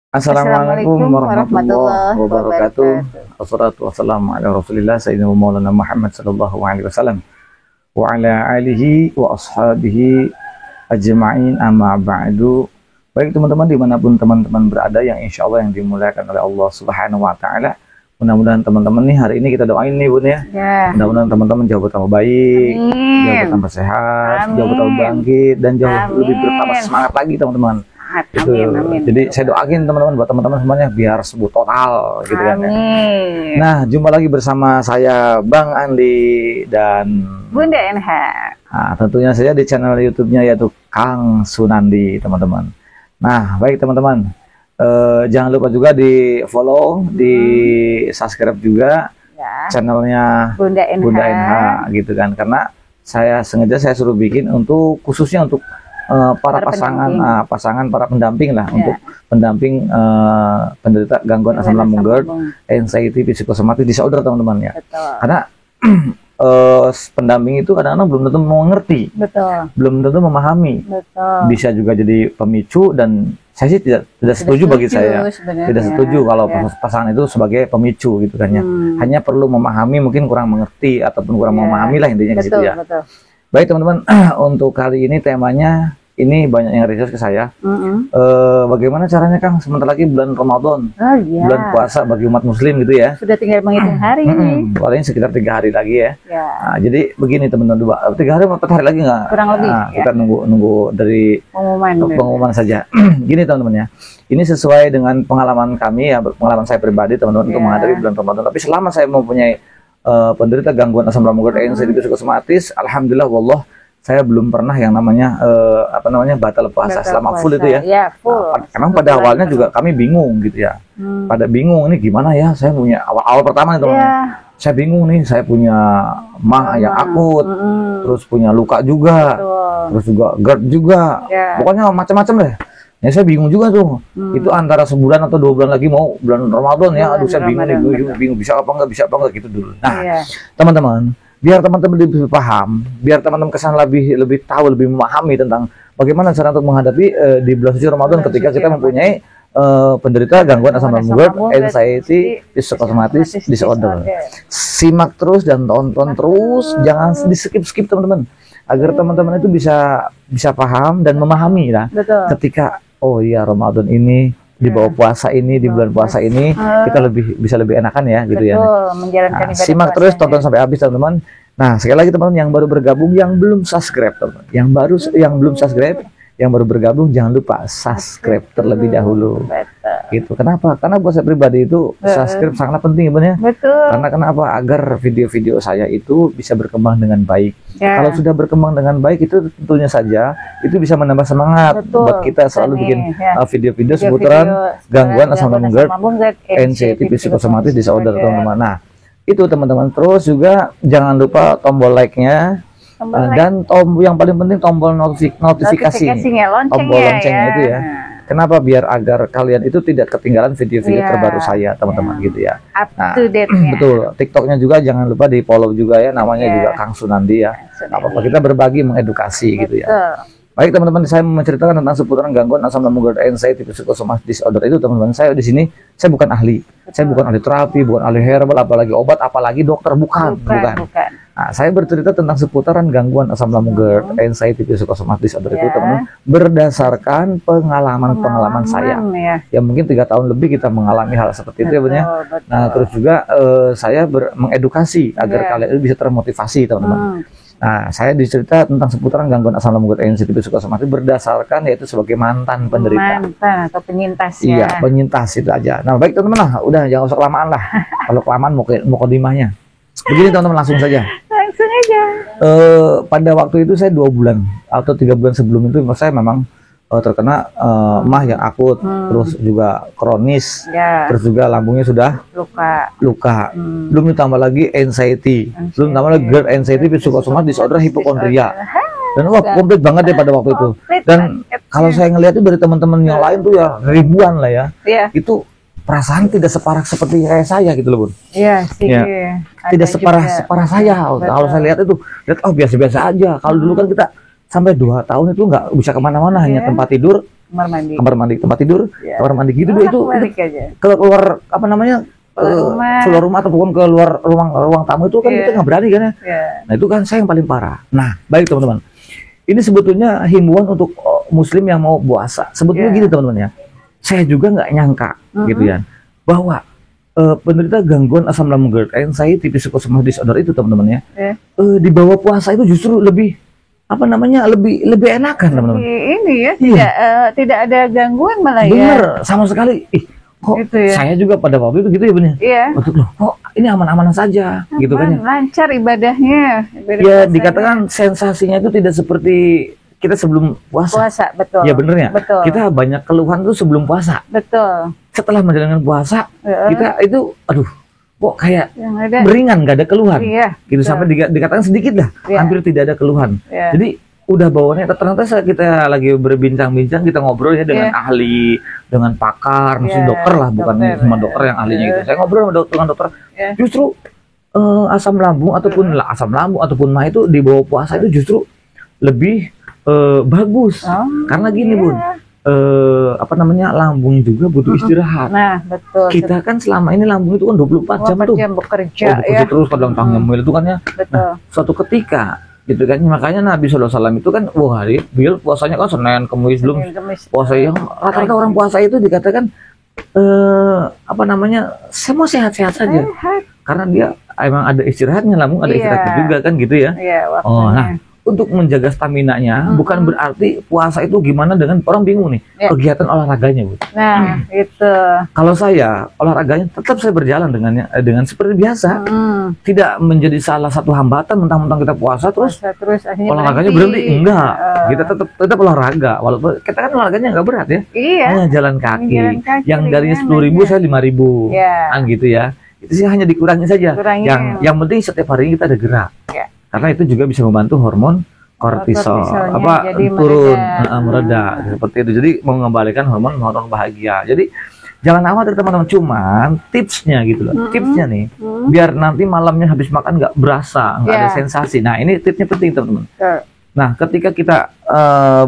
Assalamualaikum Assalamualaikum warahmatullahi warahmatullahi wabarakatuh. wabarakatuh. Wassalatu wassalamu ala Rasulillah Sayyidina Maulana Muhammad sallallahu alaihi wasallam wa ala alihi wa ashabihi ajma'in, amma ba'du. Baik teman-teman, dimanapun teman-teman berada yang insya Allah yang dimuliakan oleh Allah Subhanahu wa Ta'ala, mudah-mudahan teman-teman nih hari ini kita doain nih Bun ya. Ya. Mudah-mudahan teman-teman jauh bertambah baik, jauh Amin. bertambah sehat, Amin. jauh bertambah bangkit, dan jauh lebih Amin. bertambah semangat lagi teman-teman. Gitu. Amin, amin. Jadi saya doain teman-teman, buat teman-teman semuanya biar sembuh total gitu kan ya. Amin. Nah, jumpa lagi bersama saya Bang Andi dan Bunda NH. nah, tentunya saja di channel YouTube-nya yaitu Kang Sunandi teman-teman. Nah, baik teman-teman, jangan lupa juga di follow, di subscribe juga Ya. channelnya Bunda NH. Bunda NH gitu kan, karena saya sengaja saya suruh bikin untuk khususnya untuk para pasangan para pendamping lah, untuk pendamping penderita gangguan asam lambung GERD, anxiety, psikosomatik disorder teman-teman ya. Betul. Karena pendamping itu kadang-kadang belum tentu mengerti, Betul. belum tentu memahami, Betul. bisa juga jadi pemicu, dan saya sih tidak setuju bagi saya. Sebenarnya. Tidak setuju kalau Ya. pasangan itu sebagai pemicu gitu kan ya. Hmm. Hanya perlu memahami, mungkin kurang mengerti ataupun kurang Ya. memahami lah intinya di situ Betul, ya. betul. Baik teman-teman, untuk kali ini temanya ini banyak yang request ke saya. Bagaimana caranya Kang, sebentar lagi bulan Ramadan, Oh iya. bulan puasa bagi umat Muslim gitu ya. Sudah tinggal menghitung hari ini. Paling sekitar 3 hari lagi ya. Ya. Nah, jadi begini teman-teman, 3 hari atau 4 hari lagi nggak? Kurang lebih, Nah, ya. kita nunggu dari pengumuman saja. Gini teman-teman ya, ini sesuai dengan pengalaman kami ya, pengalaman saya pribadi teman-teman untuk menghadapi bulan Ramadan. Tapi selama saya mempunyai penderita gangguan asam lambung GERD, anxiety, psikosomatis, alhamdulillah wallah, saya belum pernah yang namanya batal puasa selama full itu ya. Ya, full. Emang pada awalnya juga kami bingung gitu ya. Pada bingung ini gimana ya, saya punya awal pertama itu saya bingung nih, saya punya mah yang akut, terus punya luka juga, terus juga GERD juga, pokoknya macam-macam deh. Ya saya bingung juga tuh, itu antara sebulan atau 2 bulan lagi mau bulan Ramadan ya, aduh saya bingung nih, bingung bisa apa enggak gitu dulu. Nah, teman-teman, biar teman-teman lebih paham, biar teman-teman kesana lebih tahu, lebih memahami tentang bagaimana cara untuk menghadapi di bulan suci Ramadan ketika kita mempunyai penderita gangguan asam lambung GERD, anxiety, psikosomatis disorder. Simak terus dan tonton terus, jangan di skip teman-teman, agar teman-teman itu bisa paham dan memahami lah. Ketika oh iya Ramadan ini di bawah puasa ini, di bulan puasa ini kita bisa lebih enakan ya gitu ya. Nah, simak terus, tonton sampai habis teman-teman. Nah, sekali lagi teman-teman yang baru bergabung, yang belum subscribe teman, yang baru bergabung jangan lupa subscribe terlebih dahulu. Gitu. Kenapa? Karena buat saya pribadi itu subscribe sangat penting ya. Karena kenapa? Agar video-video saya itu bisa berkembang dengan baik. Kalau sudah berkembang dengan baik itu tentunya saja itu bisa menambah semangat buat kita selalu bikin video-video seputaran gangguan asam lambung GERD, anxiety, psikosomatis disorder teman-teman. Nah, itu teman-teman, terus juga jangan lupa tombol like-nya. Dan yang paling penting tombol notifikasi, tombol loncengnya itu ya. Kenapa? Biar agar kalian itu tidak ketinggalan video-video terbaru saya teman-teman gitu ya. Nah, betul. TikToknya juga jangan lupa di follow juga ya, namanya juga Kang Sunandi ya. Apa-apa kita berbagi, mengedukasi gitu ya. Baik teman-teman, saya menceritakan tentang seputaran gangguan asam lambung GERD, anxiety, psikosomatis disorder itu teman-teman. Saya di sini saya bukan ahli, saya bukan ahli terapi, bukan ahli herbal, apalagi obat, apalagi dokter, bukan. Nah, saya bercerita tentang seputaran gangguan asam lambung GERD, anxiety, psikosomatis disorder itu teman-teman berdasarkan pengalaman saya. Ya mungkin 3 tahun lebih kita mengalami hal seperti itu ya Bun ya. Nah, terus juga saya mengedukasi agar kalian bisa termotivasi teman-teman. Nah, saya dicerita tentang seputaran gangguan asam lambung GERD, anxiety, psikosomatis berdasarkan yaitu sebagai mantan penderita. Mantan atau penyintas ya. Iya, penyintas itu aja. Nah, baik teman-teman lah, udah jangan usah kelamaan lah. Kalau kelamaan mau kodimahnya. Begini teman-teman, langsung saja. Langsung aja. Pada waktu itu saya 2 bulan atau 3 bulan sebelum itu saya memang terkena mah yang akut, terus juga kronis, terus juga lambungnya sudah luka. Belum ditambah lagi anxiety, belum ditambah lagi GERD, anxiety, psikosomatis disorder, hipokondria. Dan wah komplit banget deh pada waktu itu. Dan kalau saya ngelihat itu dari teman-teman yang lain tuh ya ribuan lah ya. Itu perasaan tidak separah seperti kayak saya gitu loh Bun. Iya sih. Tidak separah saya. Kalau saya lihat itu, biasa-biasa aja. Kalau dulu kan kita sampai 2 tahun itu nggak bisa kemana-mana, hanya tempat tidur, kamar mandi, tempat tidur, Ya. kamar mandi gitu itu balik aja. keluar apa namanya Rumah. keluar rumah ataupun keluar ruang tamu itu kan Iya. kita nggak berani kan ya. Ya. Nah itu kan saya yang paling parah. Nah baik teman-teman, ini sebetulnya himbauan untuk muslim yang mau puasa. Sebetulnya Iya. gini teman-teman ya, saya juga nggak nyangka gitu ya bahwa penderita gangguan asam lambung GERD, anxiety, psychosomatic disorder itu teman-teman ya, di bawah puasa itu justru lebih apa namanya lebih enakan teman-teman. Ini ya Iya. tidak ada gangguan malah ya. Bener sama sekali. Ih, kok Gitu ya. saya juga pada waktu itu gitu ya bener. Iya. Betul loh. Kok ini aman-amanan saja gitu kan ya. Lancar ibadahnya. Ibadah Ya puasanya. dikatakan sensasinya itu tidak seperti kita sebelum puasa. Puasa, betul. Ya bener ya. Betul. Kita banyak keluhan tuh sebelum puasa. Betul. Setelah menjalankan puasa, kita itu aduh kok kayak Yang ada. beringan, nggak ada keluhan. Iya. Gitu sampai dikatakan sedikit dah, Iya. hampir tidak ada keluhan. Iya. Jadi udah bawaannya ternyata saat kita lagi berbincang-bincang, kita ngobrol ya dengan ahli, dengan pakar, maksudnya Iya, dokter lah, bukan dokter, cuma dokter yang ahlinya gitu. Saya ngobrol sama dengan dokter, Iya. justru asam lambung ataupun mah itu di bawah puasa itu justru lebih bagus. Karena gini Bun, apa namanya, lambung juga butuh istirahat. Nah, betul. Kita kan selama ini lambung itu kan 24 jam tuh. Bekerja bekerja ya. terus kadang nyemil itu kan ya. Betul. Suatu ketika gitu kan, makanya Nabi SAW itu kan beliau puasanya kan Senin, Kamis, belum Kemis. puasa yang rata-rata orang puasa itu dikatakan apa namanya, semua sehat-sehat saja karena dia emang ada istirahatnya, lambung ada Iya. istirahatnya juga kan gitu ya. Iya, waktunya. Oh, nah untuk menjaga stamina-nya bukan berarti puasa itu gimana dengan orang bingung nih kegiatan olahraganya Bu. Nah, itu. Kalau saya olahraganya tetap saya berjalan dengan seperti biasa, tidak menjadi salah satu hambatan mentang-mentang kita puasa terus akhirnya olahraganya berhenti. Enggak, kita tetap olahraga walaupun kita kan olahraganya nggak berat ya, Iya. hanya jalan kaki, Jalan kaki yang darinya ringan 10.000 aja. saya 5.000 Iya. kan gitu ya, itu sih hanya dikurangi saja. Yang penting setiap hari kita ada gerak, karena itu juga bisa membantu hormon kortisol kortisolnya jadi turun, mereda. mereda seperti itu, jadi mengembalikan hormon bahagia. Jadi jangan khawatir teman-teman, cuman tipsnya gitu loh, tipsnya nih biar nanti malamnya habis makan nggak berasa, nggak ada sensasi. Nah ini tipsnya penting teman-teman. Nah ketika kita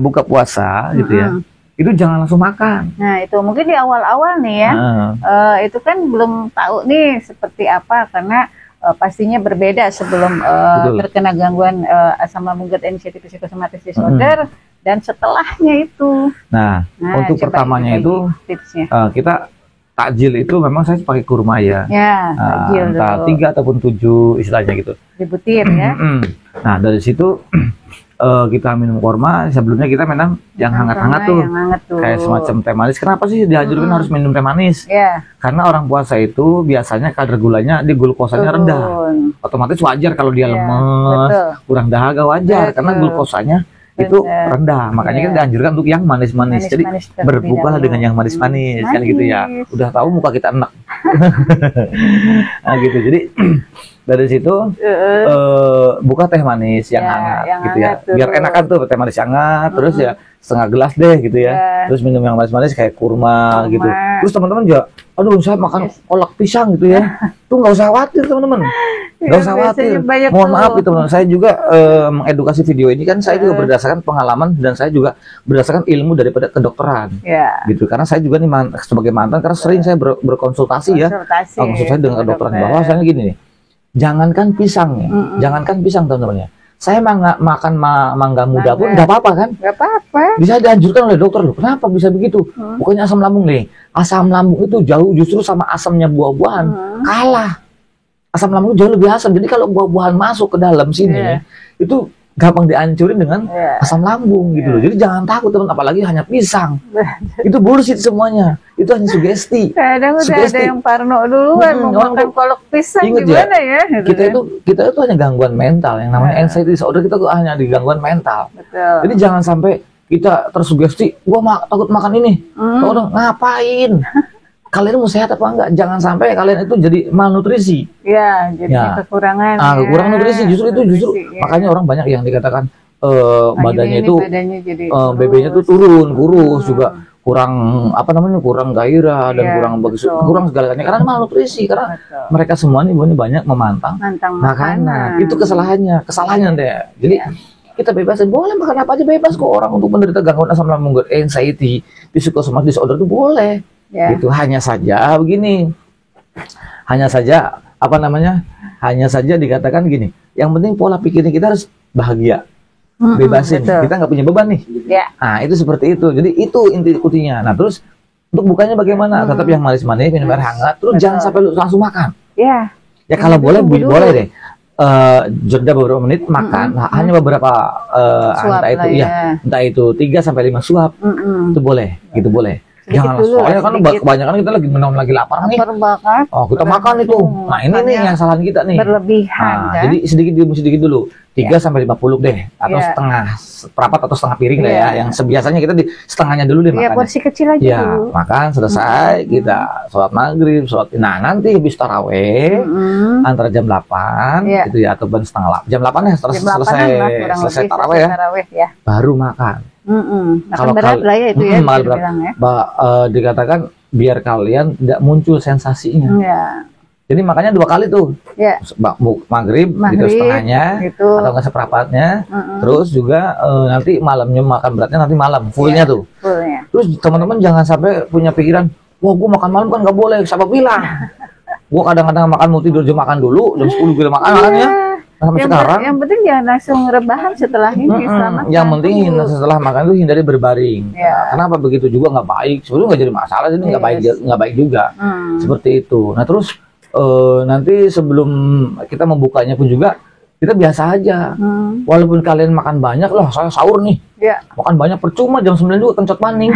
buka puasa gitu ya, itu jangan langsung makan. Nah itu mungkin di awal-awal nih ya, itu kan belum tahu nih seperti apa, karena pastinya berbeda sebelum terkena gangguan asam lambung GERD, anxiety, psychosomatic disorder, dan setelahnya itu. Nah untuk pertamanya itu tipsnya. Kita takjil itu memang saya pakai kurma ya. Ya, takjil entah dulu. 3 ataupun 7 istilahnya gitu. Dibutir ya. Nah dari situ kita minum kurma, sebelumnya kita minum yang hangat-hangat tuh, kayak semacam teh manis. Kenapa sih dianjurkan harus minum teh manis? Karena orang puasa itu biasanya kadar gulanya di glukosanya rendah, otomatis wajar kalau dia lemes, kurang dahaga, wajar karena glukosanya itu rendah. Makanya kita dianjurkan untuk yang manis-manis. Jadi berbukalah dengan yang manis-manis kan gitu ya. Udah tahu muka kita enak. Nah gitu. Jadi dari situ buka teh manis yang hangat gitu ya, biar enakan tuh teh manis hangat. Terus ya setengah gelas deh gitu ya, terus minum yang manis-manis kayak kurma gitu. Terus teman-teman juga, aduh saya makan kolak pisang gitu ya, tuh nggak usah khawatir teman-teman, nggak usah khawatir. Mohon maaf itu teman-teman, saya juga mengedukasi video ini kan saya juga berdasarkan pengalaman dan saya juga berdasarkan ilmu daripada kedokteran gitu, karena saya juga nih sebagai mantan, karena sering saya berkonsultasi ya, konsultasi dengan kedokteran, bahwa saya gini nih, jangankan pisang ya, jangankan pisang teman-teman ya, saya makan mangga muda pun nggak apa-apa kan? Nggak apa-apa. Bisa dianjurkan oleh dokter loh. Kenapa bisa begitu? Bukannya asam lambung nih. Asam lambung itu jauh justru sama asamnya buah-buahan kalah. Asam lambung jauh lebih asam. Jadi kalau buah-buahan masuk ke dalam sini itu gampang dihancurin dengan asam lambung gitu loh. Jadi jangan takut teman, apalagi hanya pisang. Itu bullshit semuanya. Itu hanya sugesti. Kadang udah ada yang parno duluan mau makan kolak pisang gimana ya? Kita itu hanya gangguan mental, yang namanya anxiety disorder, kita hanya di gangguan mental. Betul. Jadi jangan sampai kita tersugesti, gua takut makan ini. Ngapain? Kalian mau sehat apa enggak? Jangan sampai kalian itu jadi malnutrisi. Ya, jadi kekurangan. Kekurangan nutrisi justru makanya orang banyak yang dikatakan badannya itu BB-nya tuh turun, kurus juga, kurang kurang gairah dan kurang segalanya karena malnutrisi, karena mereka semua ini banyak memantang makanan. Itu kesalahannya deh. Jadi kita bebasin, boleh makan apa aja bebas kok, orang untuk menderita gangguan asam lambung, anxiety, psychosomatic disorder itu boleh. Gitu. Hanya saja begini, hanya saja apa namanya, hanya saja dikatakan gini, yang penting pola pikirnya kita harus bahagia, bebasin, betul. Kita nggak punya beban nih. Nah itu seperti itu, jadi itu intinya. Nah terus untuk bukanya bagaimana? Tetap yang manis-manis, minum air hangat, terus jangan sampai langsung makan. Ya kalau boleh boleh deh. Jeda beberapa menit makan, hanya beberapa entah itu 3 sampai 5 suap, itu boleh, gitu boleh. Jangan soalnya kan kebanyakan kita lagi minum lagi lapar nih. Oh kita makan itu. Nah ini nih yang kesalahan kita nih. Berlebihan. Nah, jadi sedikit dulu. 3 sampai 50 deh, atau setengah seperempat atau setengah piring lah ya. Yang sebiasanya kita di setengahnya dulu deh makan. Porsi kecil aja dulu. Makan selesai, kita sholat maghrib, nah nanti habis taraweh antara jam 8 gitu ya, atau setengah 8. Jam 8 ya selesai taraweh ya. Baru makan. Kalau berat lah ya itu ya. Dikatakan biar kalian tidak muncul sensasinya. Jadi makanya 2 kali tuh, maghrib gitu setengahnya, gitu. Atau nggak seperempatnya, terus juga nanti malamnya makan beratnya nanti malam, fullnya tuh. Terus teman-teman jangan sampai punya pikiran, wah gue makan malam kan nggak boleh, siapa bilang? Gue kadang-kadang makan mau tidur jam makan dulu, jam 10 kita makannya. Sampai sekarang. Yang penting jangan langsung rebahan setelah ini. Yang penting setelah makan itu hindari berbaring. Kenapa begitu juga nggak baik? Sebetulnya nggak jadi masalah, jadi nggak baik juga. Seperti itu. Nah terus nanti sebelum kita membukanya pun juga kita biasa aja. Walaupun kalian makan banyak, loh saya sahur nih, makan banyak percuma, jam 9 juga kencot maning.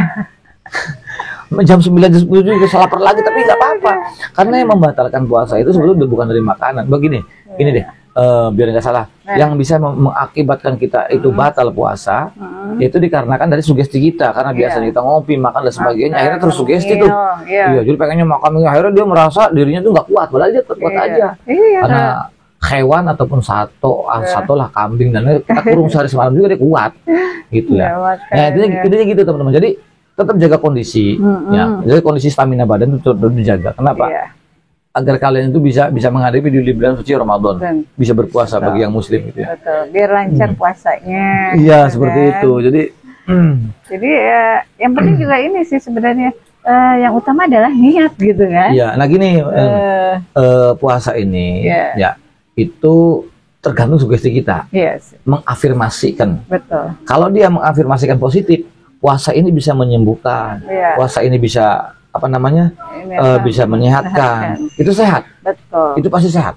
Jam 9 jam 10 juga lapar lagi, tapi nggak apa-apa. Karena yang membatalkan puasa itu sebetulnya bukan dari makanan. Begini, gini deh. Biar nggak salah, yang bisa mengakibatkan kita itu batal puasa itu dikarenakan dari sugesti kita, karena biasanya kita ngopi, makan dan sebagainya, akhirnya terus sugesti tuh. Jadi pengennya makan, akhirnya dia merasa dirinya tuh nggak kuat, padahal dia kuat aja. Karena hewan ataupun satu lah kambing, dan kita kurung sehari semalam juga dia kuat, gitu ya. Nah intinya gitu teman-teman. Jadi tetap jaga kondisi, ya. Jadi kondisi stamina badan itu tetap dijaga. Kenapa? Agar kalian itu bisa menghadapi di bulan suci Ramadan, bisa berpuasa bagi yang muslim gitu ya. Betul, biar lancar puasanya. Iya, seperti itu. Jadi yang penting juga ini sih sebenarnya, yang utama adalah niat gitu kan. Iya, nah gini, puasa ini ya itu tergantung sugesti kita. Mengafirmasikan. Betul. Kalau dia mengafirmasikan positif, puasa ini bisa menyembuhkan. Puasa ini bisa bisa menyehatkan. Itu sehat. Betul. Itu pasti sehat.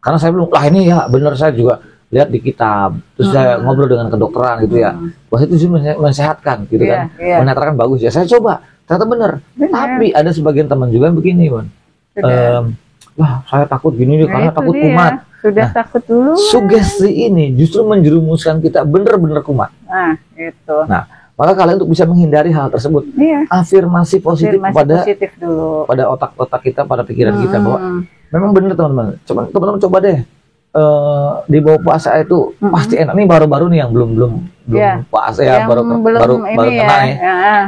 Karena saya belum, ini ya benar, saya juga lihat di kitab, terus saya ngobrol dengan kedokteran gitu ya. Puasa itu sih mensehatkan gitu kan. Menyatakan bagus ya. Saya coba, ternyata benar. Tapi ada sebagian teman juga yang begini, wah saya takut gini nih, karena takut kumat. Sudah takut dulu. Sugesti ini justru menjerumuskan kita benar-benar kumat. Nah, itu. Nah, maka kalian untuk bisa menghindari hal tersebut, afirmasi positif pada otak-otak kita, pada pikiran kita, bahwa memang benar teman-teman. Teman-teman coba deh, di bawah puasa itu pasti enak. Nih baru-baru nih yang belum puasa ya, baru kena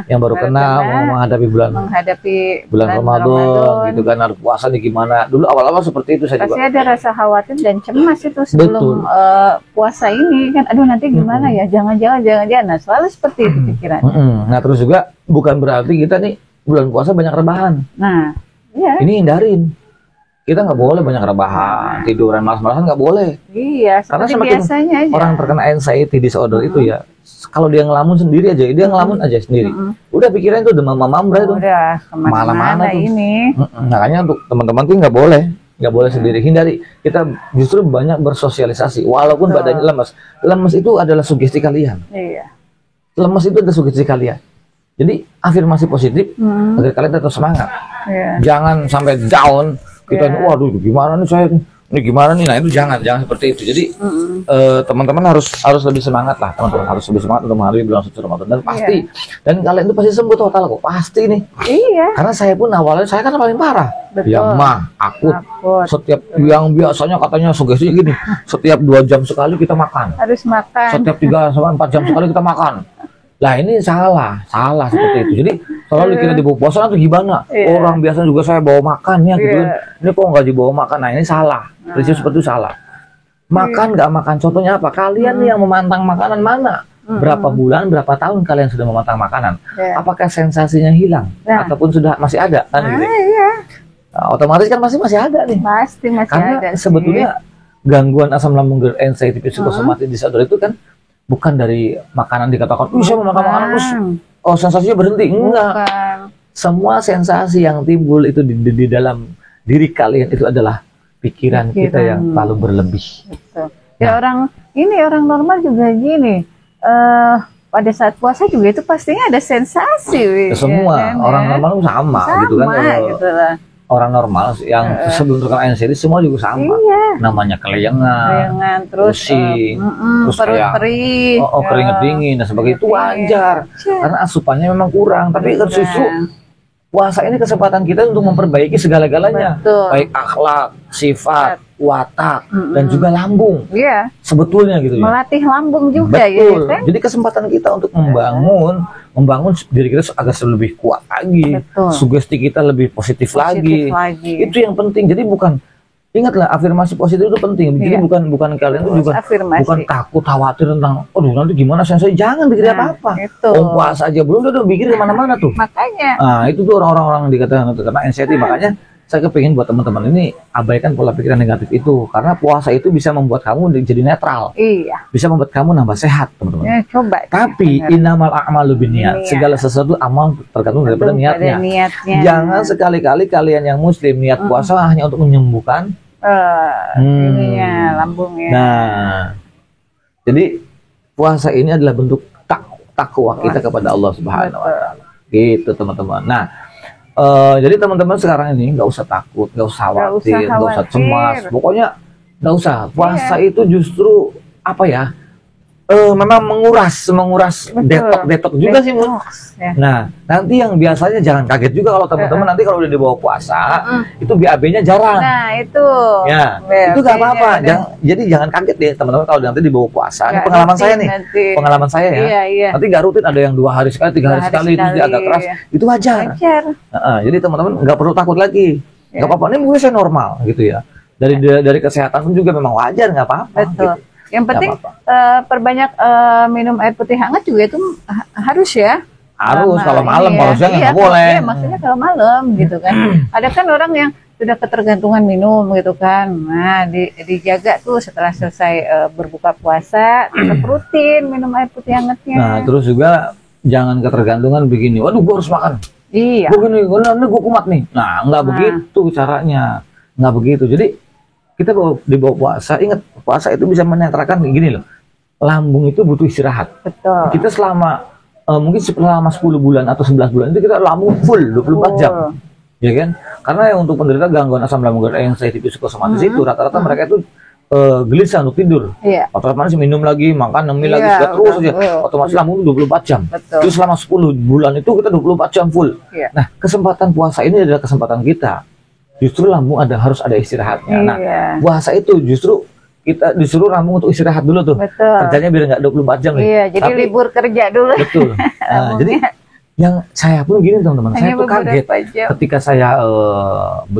yang baru kena mau menghadapi bulan Ramadan gitu kan, harus puasa nih gimana. Dulu awal-awal seperti itu saya pasti juga ada rasa khawatir dan cemas itu sebelum puasa ini kan, aduh nanti gimana ya, jangan-jangan. Nah selalu seperti itu pikiran. Nah terus juga bukan berarti kita nih bulan puasa banyak rebahan. Nah ini hindarin. Kita nggak boleh banyak rebahan, tiduran malas-malasan nggak boleh. Iya, karena semakin biasanya aja. Orang terkena anxiety disorder itu ya, kalau dia ngelamun sendiri aja, dia ngelamun aja sendiri. Udah pikirannya tuh demam mamre tuh. Udah kemana-mana ini. Makanya untuk teman-teman tuh nggak boleh sendiri. Hindari. Kita justru banyak bersosialisasi, walaupun badannya lemas. Lemas itu adalah sugesti kalian. Iya. Lemas itu adalah sugesti kalian. Jadi afirmasi positif agar kalian tetap semangat. Jangan sampai down. Kita waduh gimana nih saya ini gimana nih, nah itu jangan seperti itu. Jadi teman-teman harus lebih semangat lah, teman-teman harus lebih semangat untuk menghadapi bulan suci Ramadan, dan pasti dan kalian itu pasti sembuh total kok, pasti nih. Karena saya pun awalnya saya kan paling parah. Ya akut. Setiap yang biasanya katanya sugestinya gini, setiap 2 jam sekali kita makan, harus makan, setiap 3 sampai 4 jam sekali kita makan. Lah ini salah seperti itu. Jadi selalu dikira di bawah puasa itu gimana? Orang biasa juga saya bawa makan ya gitu. Ini kok nggak dibawa makan? Nah ini salah. Prinsip seperti itu salah. Makan nggak makan, contohnya apa? Kalian yang memantang makanan mana? Berapa bulan, berapa tahun kalian sudah memantang makanan? Apakah sensasinya hilang? Ataupun sudah masih ada? Kan, gitu? Nah, otomatis kan masih ada nih. Pasti masih karena ada. Sebetulnya gangguan asam lambung anxiety psychosomatic disorder itu kan bukan dari makanan dikatakan, bisa makan makanan terus sensasinya berhenti. Enggak. Semua sensasi yang timbul itu di dalam diri kalian itu adalah pikiran kita yang terlalu berlebih. Betul. Ya orang normal juga gini. Pada saat puasa juga itu pastinya ada sensasi. Semua ya, kan, orang normal sama gitu kan. Gitu lah. Orang normal yang sebelum terkena anxiety semua juga sama. Namanya keleyangan, terus pusing, terus kayak perih, keringat dingin dan sebagainya. Itu wajar karena asupannya memang kurang. Tapi justru puasa ini kesempatan kita untuk memperbaiki segala-galanya, baik akhlak, sifat, watak, dan juga lambung. Sebetulnya gitu ya. Melatih lambung juga. Betul. Ya, kan? Jadi kesempatan kita untuk membangun diri kita agar lebih kuat lagi, sugesti kita lebih positif lagi. Itu yang penting. Jadi ingatlah afirmasi positif itu penting. Jadi bukan kalian itu juga bukan takut khawatir tentang nanti gimana saya jangan pikir apa-apa. Puasa aja belum udah pikir kemana-mana tuh. Makanya. Nah itu tuh orang-orang dikatakan karena anxiety. Makanya saya kepingin buat teman-teman ini abaikan pola pikiran negatif itu, karena puasa itu bisa membuat kamu jadi netral. Bisa membuat kamu nambah sehat, teman-teman. Coba. Tapi innamal a'malu binniyat. Segala sesuatu amal tergantung daripada niatnya. Jangan sekali-kali kalian yang muslim niat puasa hanya untuk menyembuhkan lambungnya. Nah, jadi puasa ini adalah bentuk takwa kita kepada Allah Subhanahu wa taala. Gitu, teman-teman. Nah, jadi teman-teman sekarang ini nggak usah takut, nggak usah khawatir, nggak usah cemas, pokoknya nggak usah. Puasa itu justru apa ya? Memang menguras detok juga sih, Bu. Nah, nanti yang biasanya jangan kaget juga kalau teman-teman nanti kalau udah dibawa puasa, itu BAB-nya jarang. Nah, itu. Ya, itu nggak apa-apa. Jadi jangan kaget deh teman-teman kalau nanti dibawa puasa. Ini pengalaman saya nih. Pengalaman saya ya. Nanti nggak rutin, ada yang 2 hari sekali, 3 hari sekali, itu dia agak keras. Itu wajar. Jadi teman-teman nggak perlu takut lagi. Nggak apa-apa, ini mungkin saya normal gitu ya. Dari kesehatan pun juga memang wajar, nggak apa-apa. Betul. Gitu. Yang penting perbanyak minum air putih hangat juga itu harus ya. Harus kalau malam, kalau siang nggak boleh. Iya, maksudnya kalau malam gitu kan. Ada kan orang yang sudah ketergantungan minum gitu kan. Nah, dijaga tuh setelah selesai berbuka puasa, tetap rutin minum air putih hangatnya. Nah, terus juga jangan ketergantungan begini. Waduh, gua harus makan. Iya. Gua kumat nih. Nah, nggak begitu caranya. Nggak begitu. Jadi kita dibawa puasa, ingat puasa itu bisa menetralkan gini loh. Lambung itu butuh istirahat. Betul. Kita selama mungkin selama 10 bulan atau 11 bulan itu kita lambung full 24 jam. Ya kan? Karena yang untuk penderita gangguan asam lambung anxiety psychosomatis itu rata-rata mereka itu gelisah untuk tidur. Otomatis minum lagi, makan, ngemil lagi, terus aja. Otomatis lambung itu 24 jam. Terus selama 10 bulan itu kita 24 jam full. Nah, kesempatan puasa ini adalah kesempatan kita. Justru lambung harus ada istirahatnya. Nah, puasa itu justru kita disuruh lambung untuk istirahat dulu tuh. Kerjanya biar nggak 24 jam nih. Iya, jadi libur kerja dulu. Betul. Nah, jadi yang saya pun gini teman-teman, saya tuh kaget ketika saya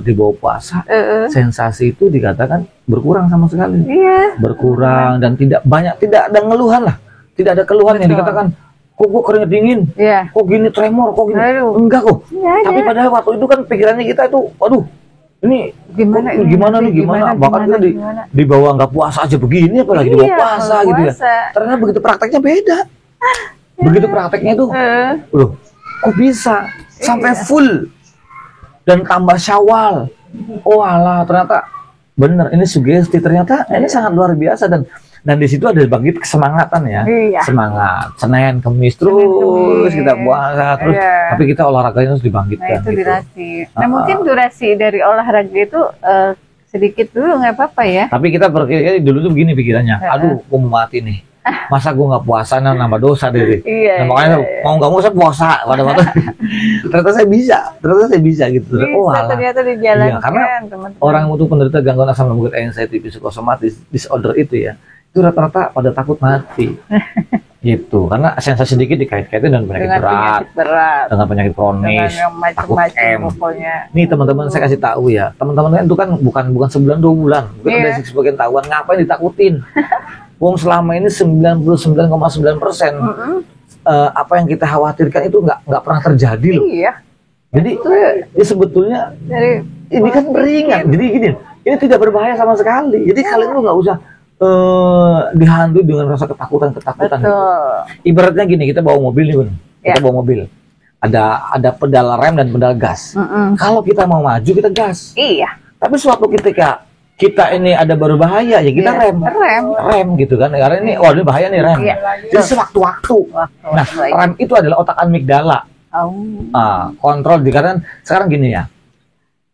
dibawa puasa, sensasi itu dikatakan berkurang sama sekali. Berkurang dan tidak ada ngeluhan lah. Tidak ada keluhan yang dikatakan kok gue keringet dingin, kok gini tremor, kok gini. Enggak kok. Tapi padahal waktu itu kan pikirannya kita itu, waduh, ini gimana nih, bahkan kita dibawa nggak puasa aja begini, apalagi dibawa puasa gitu ya. Ternyata begitu prakteknya beda. Begitu prakteknya itu, loh, kok bisa sampai full dan tambah Syawal. Oh alah, ternyata bener ini sugesti, ternyata ini sangat luar biasa dan di situ ada bangkit kesemangatan ya. Semangat Senin Kamis terus kita puasa terus, tapi kita olahraganya harus dibangkitkan. Nah, itu durasi. Nah, mungkin durasi dari olahraga itu sedikit dulu nggak apa-apa ya. Tapi kita dulu tuh begini pikirannya, aduh aku mau mati nih. Masa gue nggak puasa nambah dosa deh. Nah, makanya mau nggak mau saya puasa pada waktu. ternyata saya bisa gitu. Ternyata dijalankan. Karena orang untuk penderita gangguan asam lambung anxiety psychosomatic disorder itu ya, itu rata-rata pada takut mati. Gitu, karena sensasi sedikit dikait-kaitin dengan penyakit berat, dengan penyakit kronis, takut M. Nih teman-teman, saya kasih tahu ya, teman-teman itu kan bukan sebulan 2 bulan, mungkin ada sebagian tahuan, ngapain ditakutin? Wong selama ini 99,9% apa yang kita khawatirkan itu nggak pernah terjadi loh. Iya. Jadi ya sebetulnya ini kan beringat, jadi gini, ini tidak berbahaya sama sekali. Jadi kalian tuh nggak usah dihantui dengan rasa ketakutan. Ibaratnya gini, kita bawa mobil nih, kita bawa mobil, ada pedal rem dan pedal gas. Kalau kita mau maju kita gas. Iya. Tapi suatu ketika kita ini ada baru bahaya ya kita rem gitu kan, karena ini ini bahaya nih rem. Jadi sewaktu-waktu. Nah, rem itu adalah otak amigdala. Kontrol karena sekarang gini ya.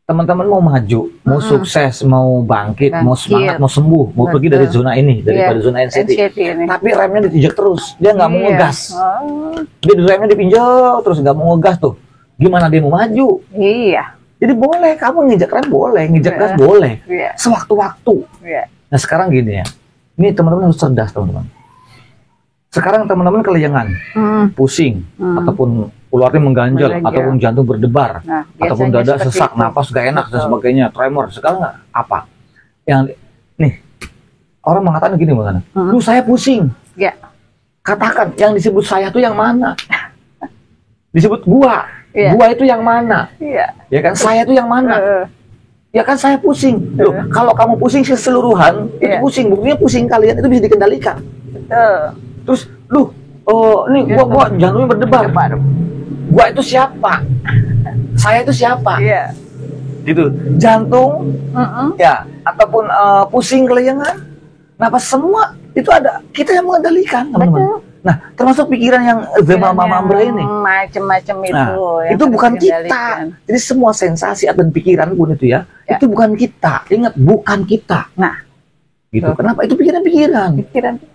Teman-teman mau maju, mau sukses, mau bangkit, mau semangat, mau sembuh, mau pergi dari zona ini, daripada zona anxiety. Tapi remnya ditinjak terus, dia nggak mau ngegas. Dia remnya dipinjau terus nggak mau ngegas tuh. Gimana dia mau maju? Iya. Jadi boleh, kamu nginjak rem boleh, nginjak gas boleh, sewaktu-waktu. Nah sekarang gini ya, ini teman-teman harus cerdas teman-teman. Sekarang teman-teman kelayangan, pusing, ataupun ularnya mengganjal, ataupun jantung berdebar, ataupun dada sesak, napas gak enak dan sebagainya, tremor. Sekarang apa? Yang nih orang mengatakan gini, lu saya pusing. Katakan yang disebut saya tuh yang mana? Disebut gua itu yang mana? Ya kan saya tuh yang mana? Ya kan saya pusing. Loh, kalau kamu pusing keseluruhan, itu pusing. Buktinya pusing kalian itu bisa dikendalikan. Terus, nih gua jantungnya berdebar. Gua itu siapa? Saya itu siapa? Gitu. Jantung, ya, ataupun pusing kelayangan, napas semua itu ada. Kita yang mengendalikan, teman-teman. Nah, termasuk pikiran yang Mama ini. Macam-macam itu. Nah, itu bukan kita. Jadi semua sensasi dan pikiran pun itu ya, itu bukan kita. Ingat, bukan kita. Nah, gitu. Kenapa? Itu pikiran-pikiran.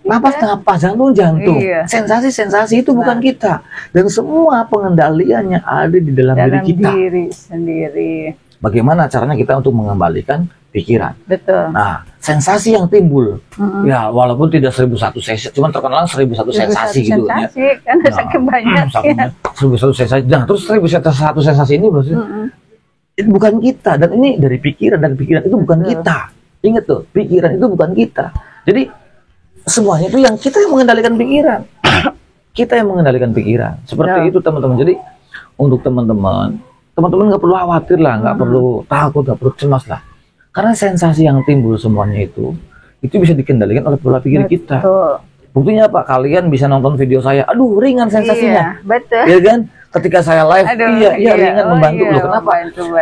Napas, jantung. Sensasi-sensasi itu bukan kita. Dan semua pengendaliannya ada di dalam diri kita. Diri sendiri. Bagaimana caranya kita untuk mengembalikan pikiran? Betul. Nah, sensasi yang timbul, ya walaupun tidak 1001 sensasi, cuma terkenal 1001 sensasi gitu ya. Karena saking banyak. 1001 sensasi. Nah, terus 1001 sensasi ini maksudnya itu bukan kita, dan ini dari pikiran, dan pikiran itu bukan kita. Ingat tuh, pikiran itu bukan kita. Jadi semuanya itu yang kita yang mengendalikan pikiran. Kita yang mengendalikan pikiran. Seperti itu teman-teman. Jadi untuk teman-teman nggak perlu khawatir lah, nggak perlu takut, nggak perlu cemas lah. Karena sensasi yang timbul semuanya itu bisa dikendalikan oleh pola pikir kita. Buktinya apa? Kalian bisa nonton video saya, aduh ringan sensasinya. Betul. Ya kan? Ketika saya live, ringan membantu loh. Kenapa?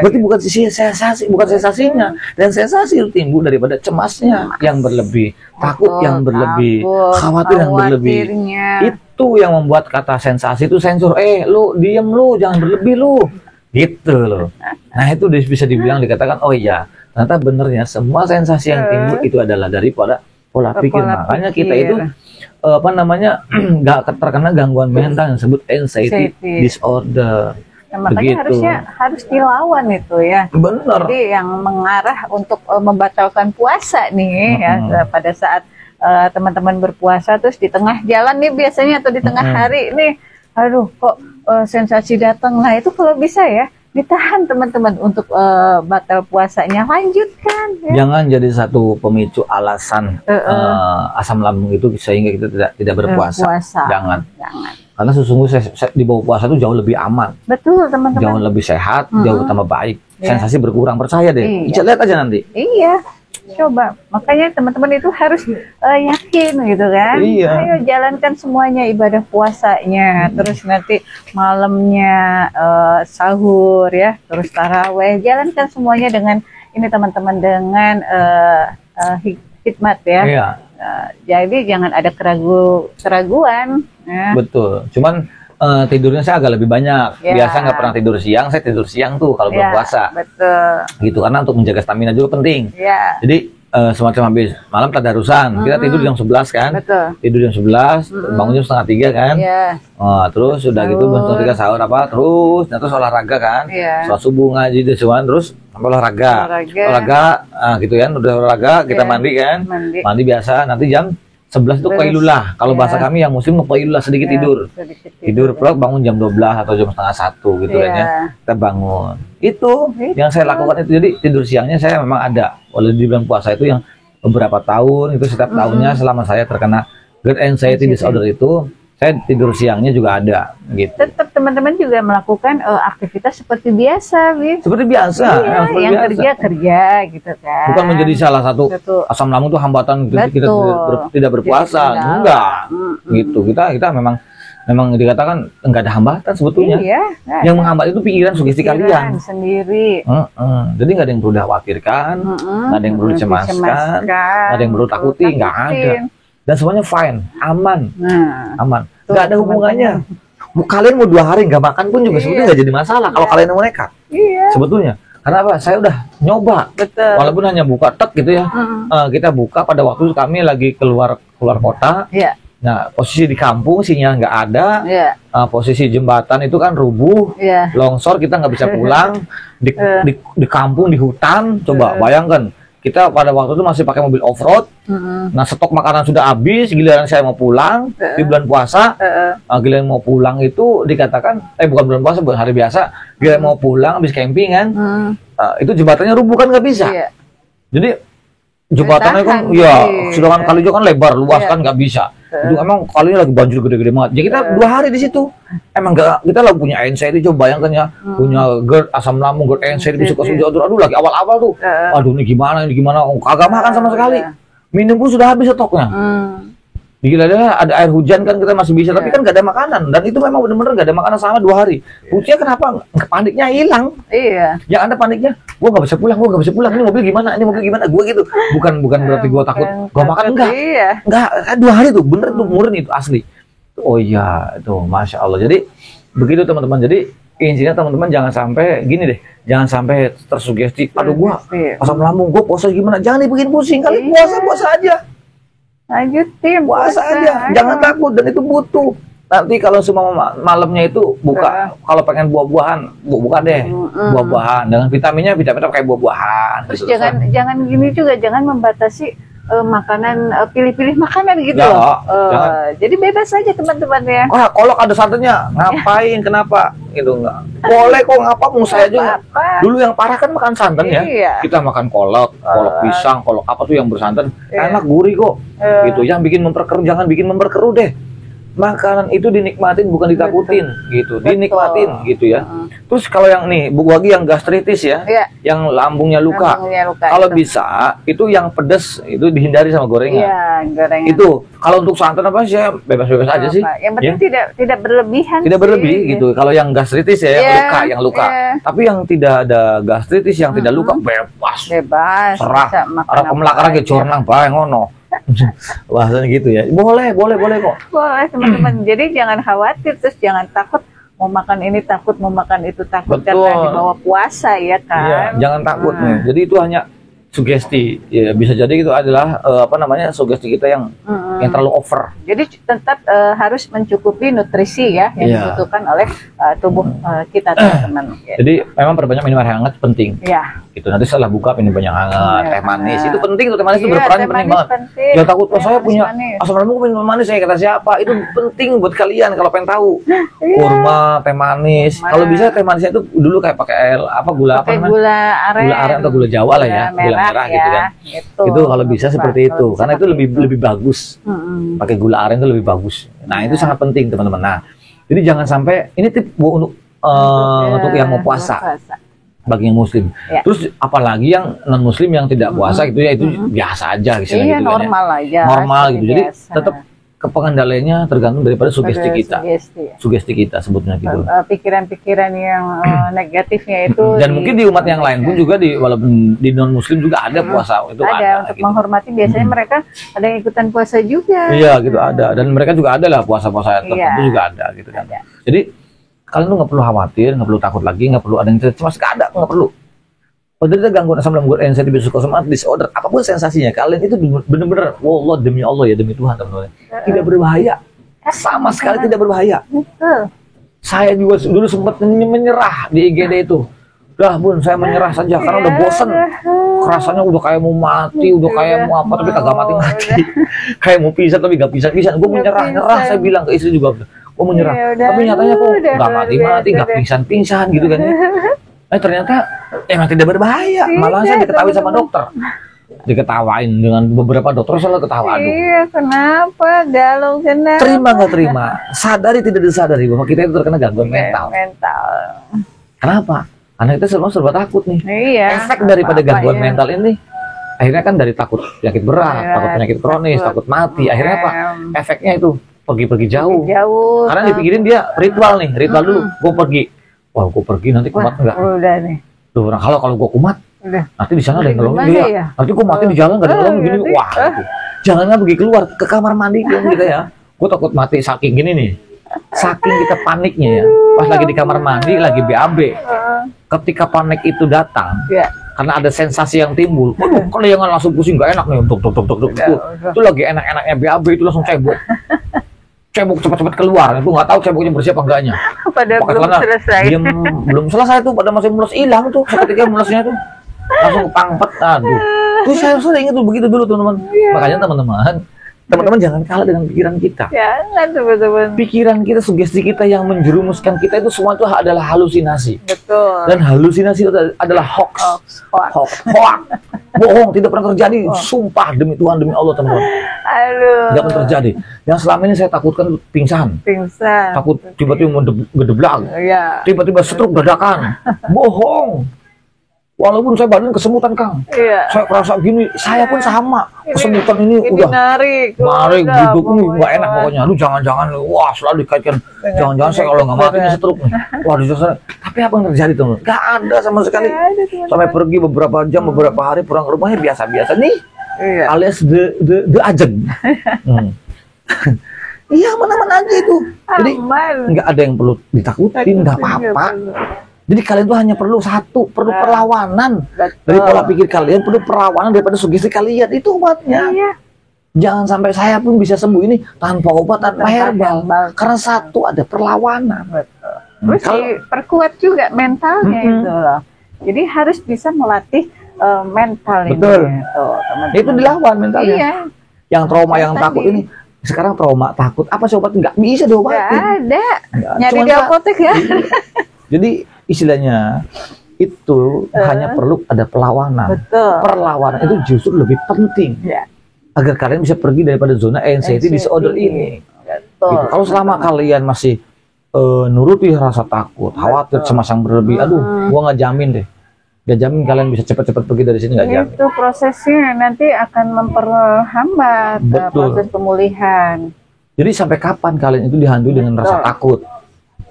Berarti bukan sensasi, bukan sensasinya. Dan sensasi itu timbul daripada cemasnya yang berlebih, takut yang berlebih, khawatir yang berlebih. Itu yang membuat kata sensasi itu sensor. Lu diem lu, jangan berlebih lu. Gitu loh. Nah itu bisa dibilang dikatakan, oh iya, ternyata benernya semua sensasi yang timbul itu adalah daripada pola pikir. Makanya kita itu nggak terkena gangguan mental yang disebut anxiety disorder. Makanya harus dilawan itu ya. Benar. Jadi yang mengarah untuk membatalkan puasa nih ya, pada saat teman-teman berpuasa terus di tengah jalan nih biasanya, atau di tengah hari nih, aduh kok sensasi datang. Nah itu kalau bisa ya ditahan teman-teman untuk batal puasanya, lanjutkan ya. Jangan jadi satu pemicu alasan asam lambung itu sehingga kita tidak berpuasa. Jangan. Karena sesungguhnya di bawah puasa itu jauh lebih aman. Betul teman-teman. Jauh lebih sehat, jauh tambah baik. Sensasi berkurang, percaya deh. Bisa lihat aja nanti. Iya. Coba, makanya teman-teman itu harus yakin gitu kan. Ayo jalankan semuanya ibadah puasanya, terus nanti malamnya sahur ya, terus taraweh, jalankan semuanya dengan ini teman-teman, dengan hikmat ya. Jadi jangan ada keraguan. Ya. Betul. Cuman tidurnya saya agak lebih banyak. Biasa nggak pernah tidur siang, saya tidur siang tuh kalau berpuasa. Betul. Gitu, karena untuk menjaga stamina juga penting. Jadi semacam habis malam tadarusan, kita tidur jam 11 kan. Betul. Tidur jam 11, bangun jam 2:30 kan. Terus udah gitu bangun 3 sahur terus olahraga kan. Sholat subuh, ngaji terus sampai olahraga gitu kan. Udah olahraga kita mandi kan. Mandi biasa, nanti jam 11 itu qailulah. Kalau bahasa kami yang muslim qailulah, sedikit tidur. Tidur plok bangun jam 12 atau jam setengah 1 gitu kan ya. Kita bangun. Itu yang saya lakukan itu. Jadi tidur siangnya saya memang ada. Walau di bulan puasa itu yang beberapa tahun itu setiap tahunnya selama saya terkena GERD anxiety disorder itu saya tidur siangnya juga ada gitu. Tetap teman-teman juga melakukan aktivitas seperti biasa, seperti biasa. Yang kerja gitu kan. Bukan menjadi salah satu asam lambung itu hambatan kita tidak berpuasa, enggak. Gitu. Kita memang dikatakan enggak ada hambatan sebetulnya. Yang menghambat itu pikiran sugesti kalian sendiri. Jadi nggak ada yang perlu dikhawatirkan, nggak ada yang perlu dicemaskan, nggak ada yang perlu takuti, nggak ada. Dan semuanya fine, aman, aman. Nggak ada hubungannya. Kalian mau 2 hari nggak makan pun juga sebetulnya nggak jadi masalah kalau kalian mau nekat. Sebetulnya. Karena apa? Saya udah nyoba. Walaupun hanya buka tek gitu ya. Kita buka pada waktu kami lagi keluar kota. Nah, posisi di kampung sinyal nggak ada. Posisi jembatan itu kan rubuh, longsor, kita nggak bisa pulang. Di kampung, di hutan, coba bayangkan. Kita pada waktu itu masih pakai mobil off-road. Nah, stok makanan sudah habis, giliran saya mau pulang di bulan puasa. Giliran mau pulang itu dikatakan, bukan bulan puasa, bukan hari biasa. Giliran mau pulang habis camping kan, itu jembatannya rubuh kan nggak bisa. Jadi jembatannya kan, sedangkan kali juga kan lebar, luas kan nggak bisa. Itu emang kalinya lagi banjir gede-gede banget. Ya kita 2 hari di situ. Emang kita lagi punya anxiety, coba bayangkan ya, punya GERD, asam lambung, GERD anxiety, aduh lagi awal-awal tuh. Aduh ini gimana? Kagak makan sama sekali. Minum pun sudah habis stoknya. Gila ada air hujan kan kita masih bisa, tapi kan nggak ada makanan. Dan itu memang benar-benar nggak ada makanan selama 2 hari. Buktinya kenapa? Paniknya hilang. Yang ada paniknya, gue nggak bisa pulang. Ini mobil gimana? Gue gitu. Bukan berarti gue takut. Gue makan enggak. 2 hari tuh, bener tuh, murni itu asli. Oh iya, itu masya Allah. Jadi begitu teman-teman. Jadi intinya teman-teman jangan sampai gini deh. Jangan sampai tersugesti. Aduh gue asam lambung, gue puasa gimana? Jangan dibikin pusing. Kali puasa aja. Lanjutin puasa aja, jangan takut, dan itu butuh. Nanti kalau semua malamnya itu buka, kalau pengen buah-buahan, buka deh buah-buahan dengan vitaminnya kayak buah-buahan. Terus jangan gini juga, jangan membatasi makanan, pilih-pilih makanan gitu. Jadi bebas aja teman-teman ya. Kolak ada santannya, ngapain? Kenapa? Gitu enggak. Boleh kok, ngapa? Mau saya juga. Dulu yang parah kan makan santan ya. Kita makan kolak pisang, kolak apa tuh yang bersantan, enak, gurih kok. Gitu. Yang bikin memperkeruh, jangan bikin memperkeruh deh. Makanan itu dinikmatin, bukan ditakutin. Gitu, dinikmatin gitu ya. Terus kalau yang nih, Bu Wagi yang gastritis ya, yang lambungnya luka, kalau bisa itu yang pedas itu dihindari sama gorengan. Itu kalau untuk santan apa sih, ya bebas-bebas aja sih. Yang penting tidak berlebihan. Tidak berlebih gitu. Kalau yang gastritis ya, yang luka. Tapi yang tidak ada gastritis, yang tidak luka, bebas. Serah. Orang pemelakaran ke cornang bae ngono. Bahasanya gitu ya. Boleh kok. Boleh teman-teman. Jadi jangan khawatir, terus jangan takut mau makan ini takut, mau makan itu takut. Karena di bawah puasa ya kan. Jangan takut nih. Jadi itu hanya sugesti. Ya bisa jadi itu adalah sugesti kita yang terlalu over. Jadi tetap harus mencukupi nutrisi ya yang dibutuhkan oleh tubuh kita teman-teman. Jadi memang perbanyak minum air hangat penting. Gitu. Nanti setelah buka minum banyak hangat, teh manis itu penting tuh, teh manis itu berperan penting banget. Jangan takut, saya punya asam lambung minum manis, saya kata siapa? Itu penting buat kalian kalau pengen tahu. Kurma, teh manis. Kalau bisa teh manisnya itu dulu kayak pakai air gula apa namanya? Gula aren atau gula Jawa lah ya, gula merah gitu kan. Itu kalau bisa seperti itu, karena itu lebih bagus. Pakai gula aren itu lebih bagus. Nah, itu sangat penting teman-teman. Nah, jadi jangan sampai ini tip untuk yang mau puasa. Bagi yang muslim. Terus apalagi yang non muslim yang tidak puasa gitu ya, itu biasa aja gitu. Normal aja. Normal gitu. Jadi tetap pengendaliannya tergantung daripada sugesti kita. Sugesti kita sebutnya gitu. Pikiran-pikiran yang negatifnya itu. Dan mungkin di umat yang lain pun juga walaupun di non muslim juga ada puasa itu ada untuk gitu. Menghormati biasanya mereka ada yang ikutan puasa juga. Iya gitu ada, dan mereka juga ada lah puasa-puasa tertentu juga ada gitu kan. Jadi kalian tuh nggak perlu khawatir, nggak perlu takut lagi, nggak perlu ada yang cemas, nggak perlu. Penderita gangguan asam lambung, anxiety psychosomatic disorder, apapun sensasinya, kalian itu benar-benar, wallah demi Allah ya, demi Tuhan teman-teman, tidak berbahaya, sama sekali tidak berbahaya. Saya juga dulu sempat menyerah di IGD itu. Udah bun, saya menyerah saja karena udah bosen. kerasanya udah kayak mau mati, udah kayak mau apa tapi kagak mati-mati. Kayak mau pisah tapi gak pisah-pisah. Gue menyerah, saya bilang ke istri juga, gue menyerah. Tapi nyatanya kok gak mati-mati, gak pingsan-pingsan gitu kan ya. Ternyata emang tidak berbahaya. Malah saya diketahui sama dokter. Diketawain dengan beberapa dokter, selalu ketawa. Iya, kenapa? Galau kenapa? Terima nggak terima? Sadari tidak disadari bahwa kita itu terkena gangguan mental. Kenapa? Karena kita semua serba takut nih. Iya. Efek daripada gangguan mental ini, akhirnya kan dari takut penyakit berat, takut penyakit kronis, takut mati. Akhirnya apa? Efeknya itu pergi-pergi jauh. Karena dipikirin dia ritual nih, ritual dulu. Gue pergi. Wah, gue pergi nanti kumat enggak? Udah nih. Tuh, kalau gue kumat, nanti di sana ada yang nolongin dia. Ya? Nanti gue mati di jalan gak ada nolongin gini. Wah, gitu. Janganlah pergi keluar ke kamar mandi gitu ya. Gue takut mati saking gini nih. Saking kita paniknya ya. Pas lagi di kamar mandi, lagi BAB. Ketika panik itu datang, karena ada sensasi yang timbul. Kalau yang langsung pusing gak enak nih. Itu lagi enak-enaknya BAB itu langsung cebok. Cebok cepat-cepat keluar, itu nggak tahu ceboknya bersih apa enggaknya. Padahal belum selesai. Belum selesai tuh, pada masih mulus hilang tuh. Seketika mulusnya tuh langsung pangpet. Aduh, tuh saya sering itu begitu dulu teman-teman. Makanya teman-teman jangan kalah dengan pikiran kita. Jangan teman-teman. Pikiran kita, sugesti kita yang menjerumuskan kita itu semua itu adalah halusinasi. Betul. Dan halusinasi itu adalah hoax. Bohong, tidak pernah terjadi. Sumpah demi Tuhan, demi Allah teman-teman. Tidak pernah terjadi. Yang selama ini saya takutkan pingsan. Takut tiba-tiba ngedeblang. Tiba-tiba stroke dadakan. Bohong. Walaupun saya badan kesemutan Kang. Saya kerasa gini, saya pun sama. Kesemutan ini udah narik duduk ini nggak enak pokoknya. Lu jangan-jangan, wah selalu dikaitkan. Jangan-jangan saya kalau nggak mati ini stroke nih. Wah di sana. Tapi apa yang terjadi teman? Nggak ada sama sekali. Sampai pergi beberapa jam, beberapa hari pulang ke rumahnya biasa-biasa nih. Alias the ajeng. Iya mana-mana aja itu. Jadi nggak ada yang perlu ditakutin, nggak apa-apa. Jadi kalian tuh hanya perlu perlawanan. Dari pola pikir kalian perlu perlawanan daripada sugesti kalian, itu obatnya. Jangan sampai saya pun bisa sembuh ini tanpa obat, tanpa herbal. Karena satu ada perlawanan. Terus perkuat juga mentalnya itu loh. Jadi harus bisa melatih mental ini. Betul. Itu dilawan mentalnya. Yang trauma, yang takut ini. Sekarang trauma, takut, apa sih obat? Nggak bisa diobatin. Nggak ada. Nyari di apotek ya. Jadi istilahnya itu hanya perlu ada perlawanan. Perlawanan itu justru lebih penting agar kalian bisa pergi daripada zona anxiety disorder ini. Gitu. Kalau selama kalian masih nuruti rasa takut, khawatir, cemas yang berlebih, aduh, gua nggak jamin deh. Gak jamin kalian bisa cepat-cepat pergi dari sini, nggak jamin. Itu prosesnya nanti akan memperhambat proses pemulihan. Jadi sampai kapan kalian itu dihantui dengan rasa takut,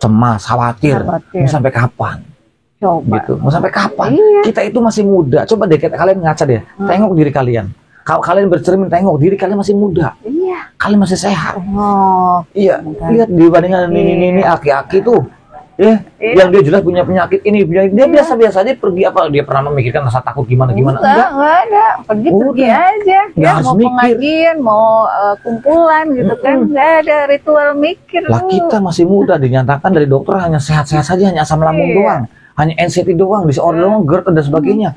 cemas, khawatir. Mau sampai kapan? Coba. Gitu. Mau sampai kapan? Kita itu masih muda. Coba deh kalian ngaca deh. Tengok diri kalian. Kalau kalian bercermin, tengok diri kalian masih muda. Kalian masih sehat. Iya. Lihat dibandingkan ini aki-aki tuh. Yang dia jelas punya penyakit ini, dia biasa-biasa aja pergi apa? Dia pernah memikirkan rasa takut gimana? Enggak ada. Pergi aja. Ya, mau pengajian, mau kumpulan gitu kan. Enggak ada ritual mikir. Lah kita masih muda, dinyatakan dari dokter hanya sehat-sehat saja, hanya asam lambung doang. Hanya anxiety doang, disorder doang, GERD dan sebagainya.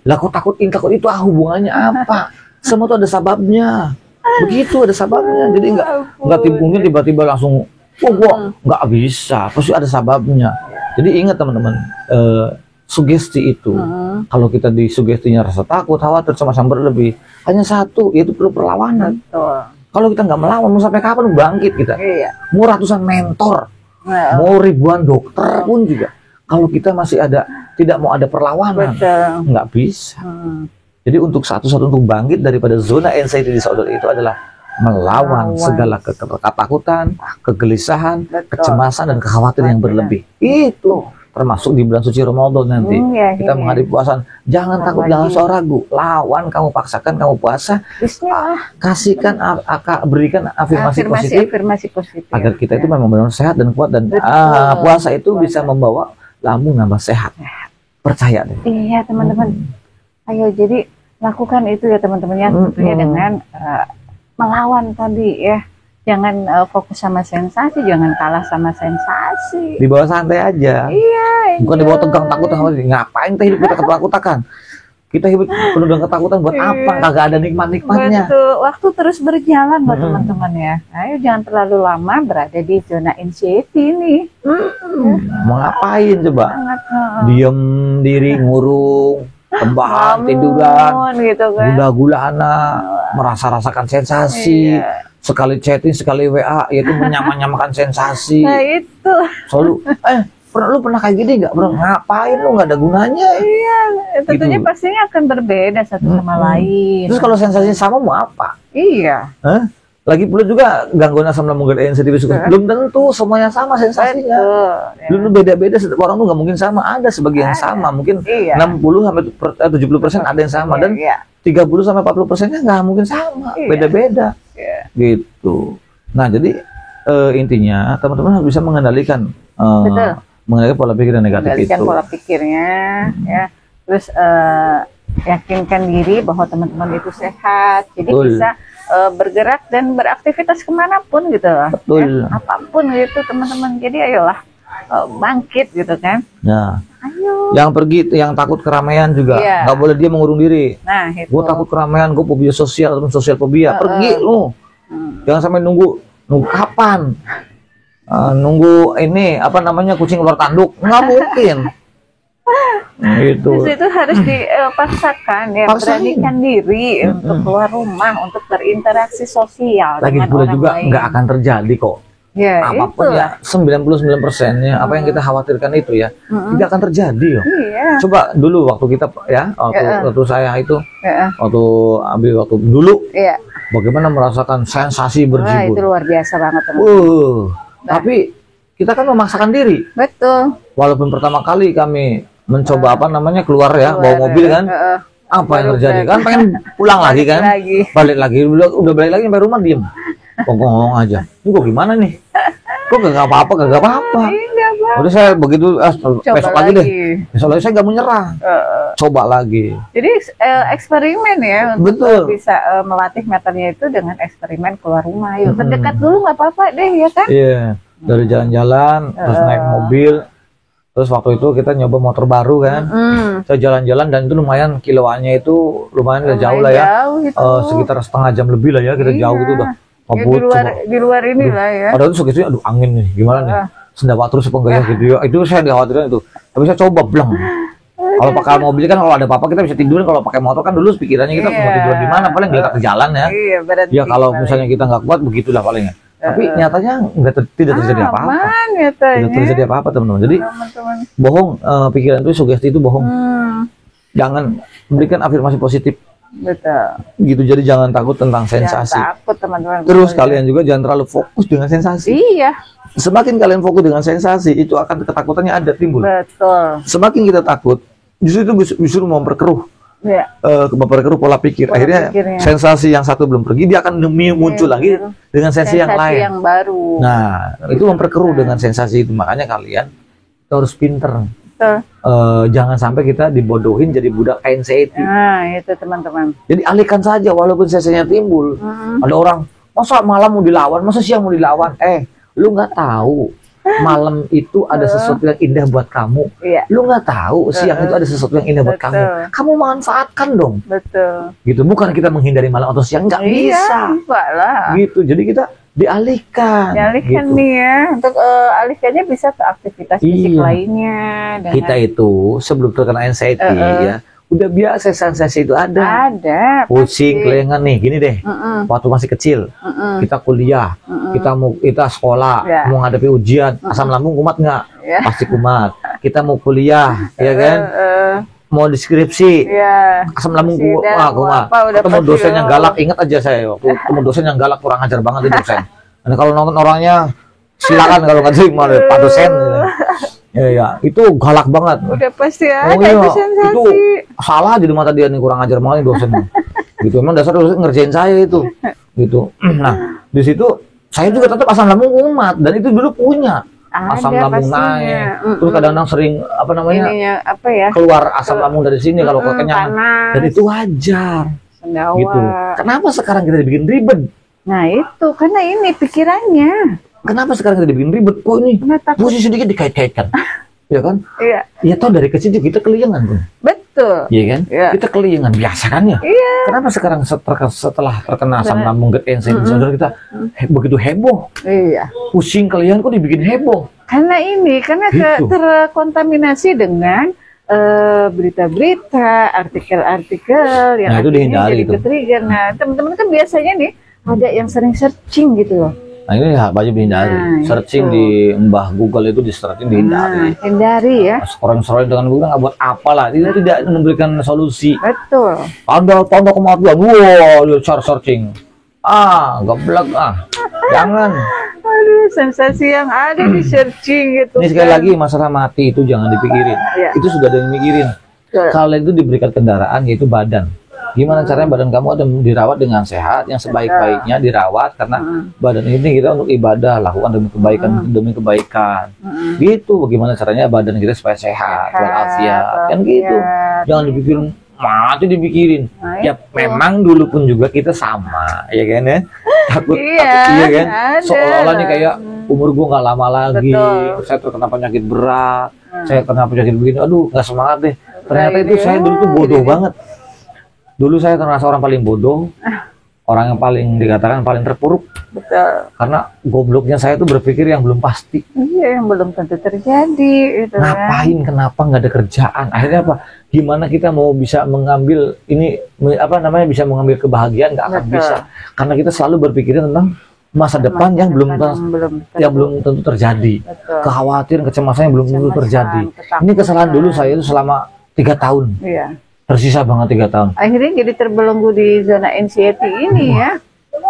Lah kok takut itu hubungannya apa? Semua itu ada sebabnya. Begitu ada sebabnya. Jadi enggak mungkin tiba-tiba langsung gua nggak bisa, pasti ada sebabnya. Jadi ingat teman-teman, sugesti itu, kalau kita disugestinya rasa takut, khawatir, cemas yang berlebih, hanya satu, yaitu perlu perlawanan. Kalau kita nggak melawan, mau sampai kapan bangkit kita? Mau ratusan mentor, mau ribuan dokter pun juga, kalau kita masih tidak mau ada perlawanan, nggak bisa. Jadi untuk untuk bangkit daripada zona anxiety disorder itu adalah melawan segala ketakutan, kegelisahan, kecemasan dan kekhawatiran yang berlebih. Itu termasuk di bulan suci Ramadan nanti. Kita menghadapi puasa, jangan takut, jangan usah ragu. Lawan, kamu paksakan, kamu puasa. Kasihkan, berikan afirmasi positif agar kita itu memang benar sehat dan kuat, dan puasa itu bisa membawa lambung nambah sehat. Percaya deh. Iya teman-teman. Ayo jadi lakukan itu ya teman-teman ya, tentunya dengan melawan tadi ya, jangan fokus sama sensasi, jangan kalah sama sensasi. Dibawa santai aja. Bukan dibawa tegang, takut, ngapain teh hidup kita ketakutan. Kita hidup penuh dengan ketakutan buat apa? Kagak ada nikmat-nikmatnya. Betul. Waktu terus berjalan buat teman-teman ya. Ayo jangan terlalu lama berada di zona anxiety nih. Mau ngapain coba? Diem diri ngurung, tembahan, tiduran, gitu kan. gula-gulana, merasa-rasakan sensasi. Sekali chatting, sekali WA, yaitu menyamakan sensasi. Nah itu. Selalu, lu pernah kayak gini nggak? Pernah ngapain lu? Nggak ada gunanya. Iya, tentunya gitu. pastinya akan berbeda satu sama lain. Terus kalau sensasinya sama mau apa? Iya. Lagi pula juga gangguan asam lambung dan sensitif belum tentu semuanya sama sensasinya. Belum beda-beda. Orang tuh nggak mungkin sama. Ada sebagian yang sama. Mungkin 60-70% ada yang sama dan 30-40%-nya nggak mungkin sama. Beda-beda. Gitu. Nah jadi intinya teman-teman harus bisa mengendalikan. Mengenai pola pikir yang negatif itu. Pola pikirnya, ya. Terus yakinkan diri bahwa teman-teman itu sehat, jadi bisa bergerak dan beraktivitas kemanapun gitu lah. Ya, apapun gitu teman-teman. Jadi ayolah bangkit gitu kan. Nah, ayo. Yang pergi, yang takut keramaian juga nggak boleh dia mengurung diri. Nah, itu. Gue takut keramaian, gue fobia sosial atau sosial fobia. Pergi lu, jangan sampai nunggu kapan. Nunggu ini apa namanya kucing keluar tanduk, nggak mungkin. Gitu. Terus itu harus dipaksakan ya, beranikan diri untuk keluar rumah, untuk berinteraksi sosial. Lagi pula juga nggak akan terjadi kok. Ya, apapun ya 99%-nya apa yang kita khawatirkan itu ya tidak akan terjadi ya. Coba dulu waktu kita waktu saya itu waktu dulu bagaimana merasakan sensasi berjibun. Itu luar biasa banget teman-teman. Tapi kita kan memaksakan diri. Betul. Walaupun pertama kali kami mencoba keluar bawa mobil kan. Apa yang terjadi kan pengen pulang lagi kan. Balik lagi udah balik lagi sampai rumah diem. Ngomong aja. Ini kok gimana nih? Kok gak apa-apa. Udah saya begitu besok lagi deh. Besok lagi saya gak mau nyerah. Coba lagi. Jadi eksperimen ya. Betul. Bisa melatih meternya itu dengan eksperimen keluar rumah. Yuk terdekat dulu nggak apa-apa deh ya kan. Iya. Dari jalan-jalan terus naik mobil. Terus waktu itu kita nyoba motor baru kan. Saya jalan-jalan dan itu lumayan kiloannya itu lumayan udah jauh lah ya. Sekitar setengah jam lebih lah ya kita jauh itu udah. Di luar ini lah ya. Padahal itu segitu aduh angin nih gimana nih. Sendawa terus apa enggak ya gitu ya. Itu saya dikhawatirkan itu. Tapi saya coba bleng. Kalau pakai mobil kan kalau ada apa-apa kita bisa tidur, kalau pakai motor kan dulu pikirannya kita mau tidur di mana paling geletak ke jalan ya. Ya kalau misalnya kita nggak kuat begitulah palingnya. Tapi nyatanya tidak terjadi apa-apa. Tidak terjadi apa-apa teman-teman. Jadi bohong, pikiran itu sugesti itu bohong. Jangan berikan afirmasi positif. Betul. Gitu, jadi jangan takut tentang sensasi. Jangan takut teman-teman. Terus kalian juga jangan terlalu fokus dengan sensasi. Iya. Semakin kalian fokus dengan sensasi, itu akan ketakutannya ada timbul. Betul. Semakin kita takut, justru itu justru memperkeruh. Memperkeruh pola pikir. Akhirnya sensasi yang satu belum pergi, dia akan muncul lagi dengan sensasi yang lain. Yang baru. Nah, itu memperkeruh dengan sensasi itu. Makanya kalian harus pinter. Jangan sampai kita dibodohin jadi budak anxiety. Nah, itu teman-teman. Jadi alihkan saja walaupun sensasinya timbul. Ada orang, masa malam mau dilawan, masa siang mau dilawan? Lu nggak tahu malam itu ada sesuatu yang indah buat kamu. Lu nggak tahu siang itu ada sesuatu yang indah buat kamu. Kamu manfaatkan dong. Betul. Gitu, bukan kita menghindari malam atau siang, nggak bisa. Lah. Gitu, jadi kita dialihkan. Dialihkan gitu. Nih ya. Untuk alihkannya bisa ke aktivitas fisik lainnya. Kita itu sebelum terkena anxiety ya. Udah biasa sensasi itu ada. Pusing, kelengan nih, gini deh. Waktu masih kecil, kita kuliah, kita sekolah, mau ngadepi ujian, asam lambung kumat nggak? Pasti kumat. Kita mau kuliah, ya kan? Mau deskripsi, asam lambung kumat. Ketemu dosen yang galak, ingat aja saya waktu ketemu dosen yang galak kurang ajar banget itu dosen. Dan kalau nonton orangnya, silakan kalau nggak terima Pak dosen. Ya, itu galak banget. Udah pasti ada itu sensasi. Itu salah jadi mata dia nih, kurang ajar banget nih dosen. Gitu, emang dasar dosen ngerjain saya itu. Gitu. Nah, di situ saya juga tetap asam lambung kumat dan itu dulu punya. Asam lambung naik. Terus kadang-kadang sering keluar asam lambung dari sini kalau kekenyangan. Dan itu wajar. Sendawa. Gitu. Kenapa sekarang kita dibikin ribet? Nah, itu karena ini pikirannya. Kenapa sekarang kita dibikin ribet? Oh ini posisi sedikit dikait-kaitkan, ya kan? Iya. Ya tahu dari kecil kita keliangan pun. Betul. Betul. Iya kan? Ya. Kita kelingan biasa kan ya. Iya. Kenapa sekarang setelah terkena asam lambung GERD NCT disorder kita begitu heboh? Iya. Pusing kalian kok dibikin heboh? Karena gitu. Terkontaminasi dengan berita-berita, artikel-artikel yang itu dihindari itu. Trigger. Nah, teman-teman kan biasanya nih ada yang sering searching gitu loh. Nah ini wajib dihindari. Searching di mbah Google itu di searching dihindari. Hindari ya. Scrolling dengan Google nggak buat apalah. Itu tidak memberikan solusi. Betul. Tanda kematian. Wow, searching. Geblek Jangan. Aduh, sensasi yang ada di searching gitu. Ini sekali lagi masalah mati itu jangan dipikirin. Ya. Itu sudah ada yang mikirin. Kalian itu diberikan kendaraan yaitu badan. Gimana caranya badan kamu ada dirawat dengan sehat, yang sebaik-baiknya dirawat karena badan ini kita untuk ibadah, lakukan demi kebaikan. Gitu bagaimana caranya badan kita supaya sehat, walafiat. Kan gitu. Jangan dipikirin mati dipikirin. Ya memang dulu pun juga kita sama, ya kan ya. Takut iya kan. Seolah-olah nih kayak umur gua nggak lama lagi, saya terkena penyakit berat, saya kena penyakit begini, aduh nggak semangat deh. Ternyata itu saya dulu tuh bodoh banget. Dulu saya terasa orang paling bodoh, orang yang paling dikatakan paling terpuruk. Betul. Karena gobloknya saya tuh berpikir yang belum pasti. Iya, yang belum tentu terjadi. Gitu, ngapain? Kenapa nggak ada kerjaan? Akhirnya apa? Gimana kita mau bisa mengambil ini bisa mengambil kebahagiaan? Nggak akan bisa. Karena kita selalu berpikir tentang masa depan yang belum tentu terjadi. Betul. Kekhawatiran, kecemasan yang belum tentu terjadi. Ini kesalahan dulu saya itu selama 3 tahun. Iya. Tersisa banget 3 tahun. Akhirnya jadi terbelenggu di zona anxiety ini ya.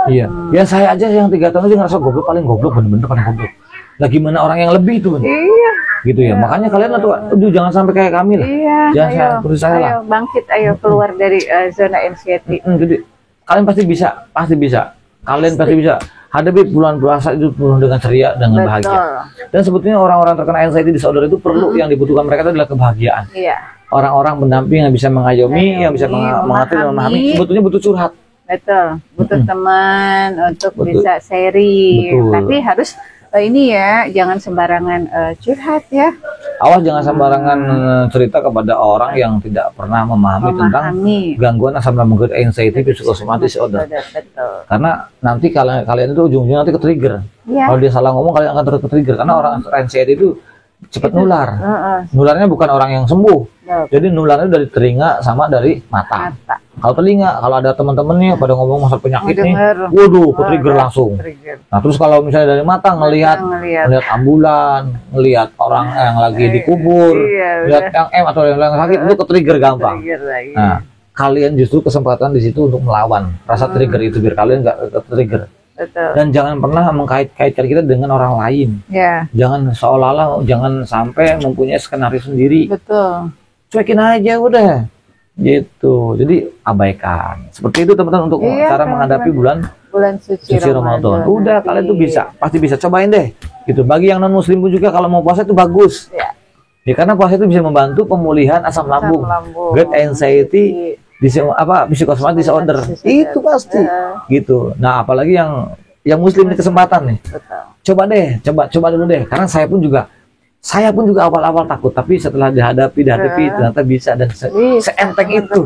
Iya. Ya saya aja yang 3 tahun aja ngerasa paling goblok, bener-bener paling goblok. Lah gimana orang yang lebih itu? Iya. Gitu ya. Makanya kalian tuh jangan sampai kayak kami lah. Iya. Jangan seperti saya lah. Ayo bangkit, ayo keluar dari zona anxiety. Jadi kalian pasti bisa. Kalian pasti bisa. Hadapi bulan puasa itu penuh dengan ceria, dengan bahagia. Dan sebetulnya orang-orang terkena anxiety disorder itu perlu yang dibutuhkan mereka itu adalah kebahagiaan. Iya. Orang-orang pendamping yang bisa mengayomi, yang bisa mengerti dan memahami, sebetulnya butuh curhat. Betul, butuh teman untuk bisa sharing. Tapi harus ini ya, jangan sembarangan curhat ya. Awas jangan sembarangan cerita kepada orang yang tidak pernah memahami tentang gangguan asam lambung GERD anxiety psikosomatis disorder. Karena nanti kalian itu ujung-ujungnya nanti ke-trigger. Kalau dia salah ngomong kalian akan ke-trigger karena orang anxiety itu cepat nular. Nularnya bukan orang yang sembuh. Jadi nularnya dari telinga sama dari mata. Kalau telinga, kalau ada teman-temannya pada ngomong masalah penyakit nih, waduh, ke-trigger langsung. Nah, terus kalau misalnya dari mata ngelihat ambulan, ngelihat orang yang lagi dikubur, lihat yang atau yang sakit, itu ke-trigger gampang. Nah, kalian justru kesempatan di situ untuk melawan rasa trigger itu biar kalian nggak ke-trigger. Betul. Dan jangan pernah mengkait-kaitkan kita dengan orang lain. Jangan seolah-olah, jangan sampai mempunyai skenario sendiri. Betul. Cuekin aja udah. Gitu. Jadi abaikan. Seperti itu teman-teman untuk cara menghadapi bulan suci Ramadan. Udah kalian tuh bisa, pasti bisa, cobain deh. Gitu. Bagi yang non muslim pun juga kalau mau puasa itu bagus. Ya karena puasa itu bisa membantu pemulihan asam lambung. GERD anxiety psikosomatis disorder itu pasti gitu. Nah apalagi yang muslim di kesempatan nih. Coba dulu deh karena saya pun juga awal-awal takut tapi setelah dihadapi ternyata bisa dan seenteng itu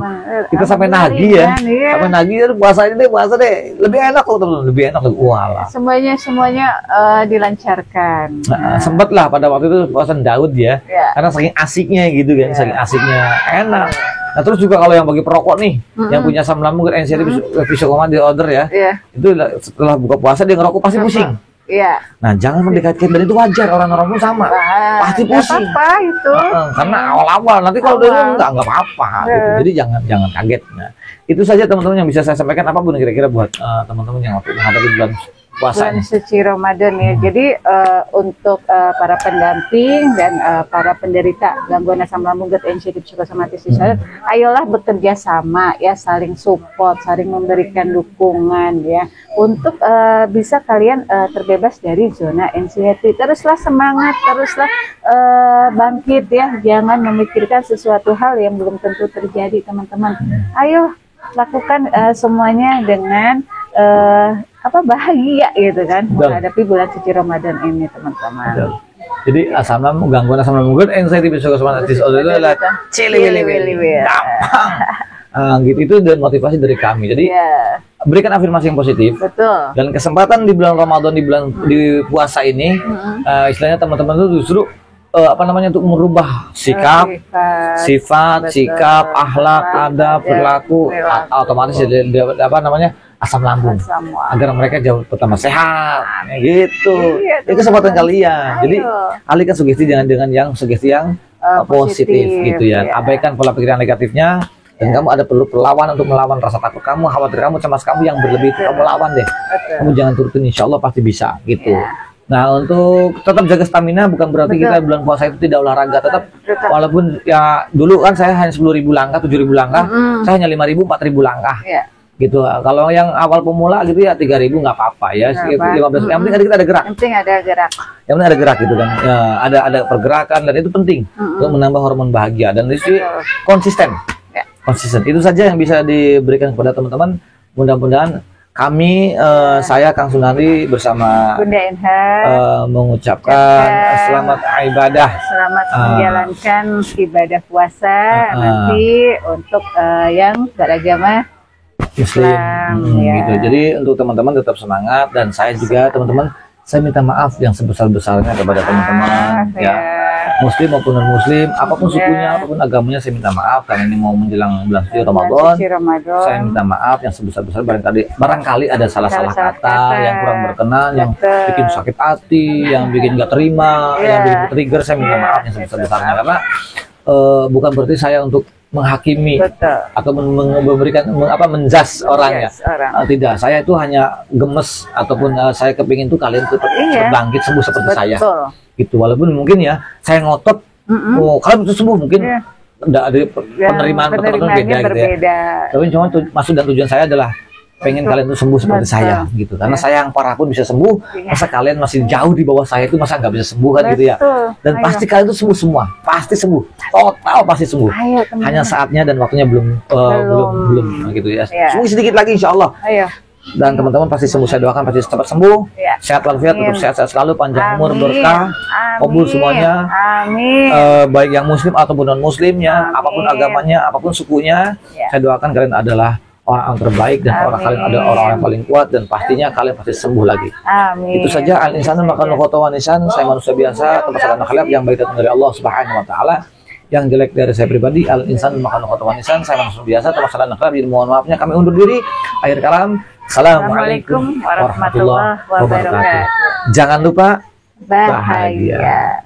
kita sampai nagih ya sampai nagih puasa deh lebih enak loh teman-teman, lebih enak walah semuanya dilancarkan. Sempat lah pada waktu itu puasa Daud ya karena saking asiknya gitu kan saking asiknya enak. Nah terus juga kalau yang bagi perokok nih, yang punya asam lambung GERD anxiety psikosomatis disorder ya, itu setelah buka puasa dia ngerokok pasti pusing. Nah jangan mendekatkan dan itu wajar orang-orang pun sama, pasti pusing. Apa itu? Karena awal-awal nanti kalau udah nggak apa-apa. Gitu. Jadi jangan kaget. Nah itu saja teman-teman yang bisa saya sampaikan apapun kira-kira buat teman-teman yang menghadapi bulan puasa suci Ramadan ya. Jadi untuk para pendamping dan para penderita gangguan asam lambung GERD anxiety psikosomatis disorder, ayolah bekerja sama ya, saling support, saling memberikan dukungan ya untuk bisa kalian terbebas dari zona anxiety. Teruslah semangat, teruslah bangkit ya. Jangan memikirkan sesuatu hal yang belum tentu terjadi teman-teman. Ayo lakukan semuanya dengan bahagia gitu kan menghadapi bulan suci Ramadan ini teman-teman. Jadi gangguan asam lambung, good anxiety psychosomatic disorder itu adalah gampang. Gitu itu dan motivasi dari kami. Jadi berikan afirmasi yang positif. Betul. Dan kesempatan di bulan Ramadan, di puasa ini, istilahnya teman-teman itu justru untuk merubah sikap, sifat, sikap, akhlak, adab, perilaku, otomatis asam lambung, agar mereka jauh pertama sehat, gitu. Itu kesempatan kalian. Jadi alihkan sugesti dengan yang sugesti yang positif, gitu ya. Abaikan pola pikir yang negatifnya. Dan kamu ada perlu perlawanan untuk melawan rasa takut kamu, khawatir kamu, cemas kamu yang berlebih itu kamu lawan deh. Kamu jangan turutin, insya Allah pasti bisa, gitu. Nah, untuk tetap jaga stamina bukan berarti kita bulan puasa itu tidak olahraga. Tetap walaupun ya dulu kan saya hanya 10.000 langkah, 7.000 langkah, saya hanya 5.000, 4.000 langkah. Gitu. Kalau yang awal pemula gitu ya 3.000 nggak apa-apa ya. 15. Yang penting kita ada gerak. Yang penting ada gerak. Yang penting ada gerak gitu kan. Ya, ada pergerakan dan itu penting untuk menambah hormon bahagia dan itu konsisten. Konsisten. Itu saja yang bisa diberikan kepada teman-teman. Mudah-mudahan kami, saya Kang Sunardi bersama Bunda Enha mengucapkan selamat ibadah. Selamat menjalankan ibadah puasa nanti untuk yang beragama Islam. Gitu. Jadi untuk teman-teman tetap semangat dan saya juga teman-teman saya minta maaf yang sebesar-besarnya kepada teman-teman ya. Muslim maupun non muslim, apapun sukunya, apapun agamanya, saya minta maaf karena ini mau menjelang bulan suci Ramadan. Saya minta maaf yang sebesar-besar barangkali ada salah-salah kata yang kurang berkenan, yang bikin sakit hati, yang bikin nggak terima, yang bikin trigger. Saya minta maaf yang sebesar-besarnya karena bukan berarti saya untuk menghakimi atau memberikan menjas orangnya. Tidak, saya itu hanya gemes ataupun saya kepingin tuh kalian tuh bangkit sembuh seperti saya. Gitu, walaupun mungkin ya saya ngotot, kalian bisa sembuh mungkin tidak ada penerimaan beda gitu ya. Tapi cuma maksud dan tujuan saya adalah pengen kalian tuh sembuh seperti saya gitu, karena saya yang parah pun bisa sembuh, masa kalian masih jauh di bawah saya itu masa nggak bisa sembuh kan gitu ya. Dan pasti kalian tuh sembuh semua, pasti sembuh, total pasti sembuh. Hanya saatnya dan waktunya belum gitu ya. Sembuh sedikit lagi insya Allah. Dan teman-teman pasti sembuh, saya doakan pasti cepat sembuh, sehat walafiat, tetap sehat-sehat selalu, panjang umur, berkah, kabul semuanya. Baik yang muslim ataupun non muslimnya, apapun agamanya, apapun sukunya, saya doakan kalian adalah orang terbaik dan kalian adalah orang yang paling kuat dan pastinya kalian pasti sembuh lagi. Itu saja. Al-insanu makanuhu khawatun nisan. Saya manusia biasa, termasuk akhlak yang baik datang dari Allah Subhanahu wa taala. Yang jelek dari saya pribadi, al-insanu makanuhu khawatun nisan. Saya manusia biasa, termasuk akhlak. Jadi mohon maafnya kami undur diri. Akhir kalam. Assalamualaikum warahmatullahi wabarakatuh. Jangan lupa bahagia.